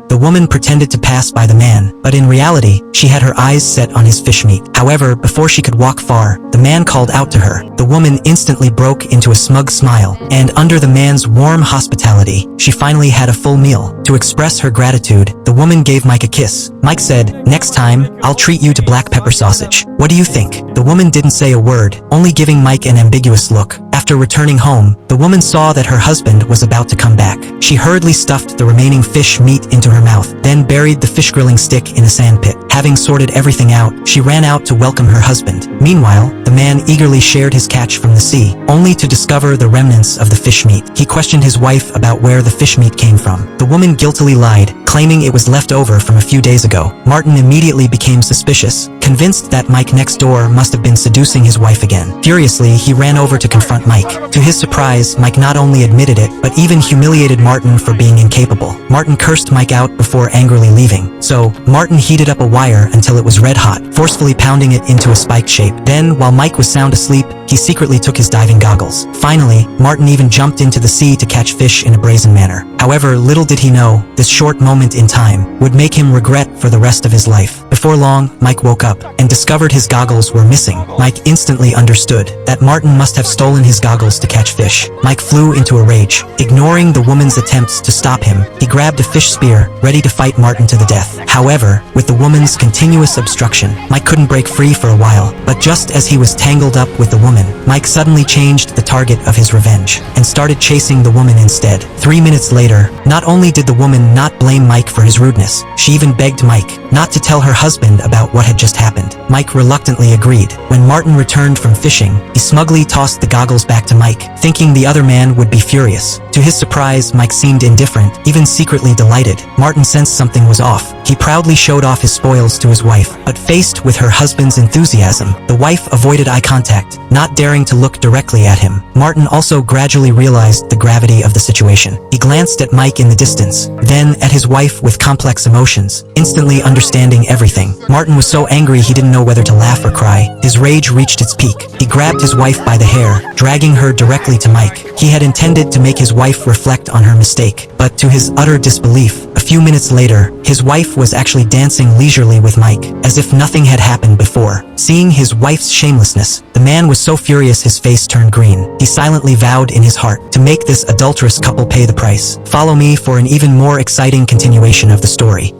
The woman pretended to pass by the man, but in reality, she had her eyes set on his fish meat. However, before she could walk far, the man called out to her. The woman instantly broke into a smug smile, and under the man's warm hospitality, she finally had a full meal. To express her gratitude, the woman gave Mike a kiss. Mike said, "Next time, I'll treat you to black pepper sausage. What do you think?" The woman didn't say a word, only giving Mike an ambiguous look. After returning home, the woman saw that her husband was about to come back. She hurriedly stuffed the remaining fish meat into her mouth, then buried the fish grilling stick in a sandpit. Having sorted everything out, she ran out to welcome her husband. Meanwhile, the man eagerly shared his catch from the sea, only to discover the remnants of the fish meat. He questioned his wife about where the fish meat came from. The woman guiltily lied, claiming it was left over from a few days ago. Martin immediately became suspicious, convinced that Mike next door must have been seducing his wife again. Furiously, he ran over to confront Mike. To his surprise, Mike not only admitted it, but even humiliated Martin for being incapable. Martin cursed Mike out before angrily leaving. So, Martin heated up a wire until it was red hot, forcefully pounding it into a spiked shape. Then, while Mike was sound asleep, he secretly took his diving goggles. Finally, Martin even jumped into the sea to catch fish in a brazen manner. However, little did he know, this short moment in time would make him regret for the rest of his life. Before long, Mike woke up and discovered his goggles were missing. Mike instantly understood that Martin must have stolen his goggles to catch fish. Mike flew into a rage. Ignoring the woman's attempts to stop him, he grabbed a fish spear, ready to fight Martin to the death. However, with the woman's continuous obstruction, Mike couldn't break free for a while. But just as he was tangled up with the woman, Mike suddenly changed the target of his revenge and started chasing the woman instead. 3 minutes later, not only did the woman not blame Mike for his rudeness, she even begged Mike not to tell her husband about what had just happened. Mike reluctantly agreed. When Martin returned from fishing, he smugly tossed the goggles back to Mike, thinking the other man would be furious. To his surprise, Mike seemed indifferent, even secretly delighted. Martin sensed something was off. He proudly showed off his spoils to his wife, but faced with her husband's enthusiasm, the wife avoided eye contact, not daring to look directly at him. Martin also gradually realized the gravity of the situation. He glanced at Mike in the distance, then at his wife with complex emotions, instantly understanding everything. Martin was so angry he didn't know whether to laugh or cry. His rage reached its peak. He grabbed his wife by the hair, dragging her directly to Mike. He had intended to make his wife reflect on her mistake, but to his utter disbelief, a few minutes later, his wife was actually dancing leisurely with Mike, as if nothing had happened before. Seeing his wife's shamelessness, the man was so furious his face turned green. He silently vowed in his heart to make this adulterous couple pay the price. Follow me for an even more exciting continuation of the story.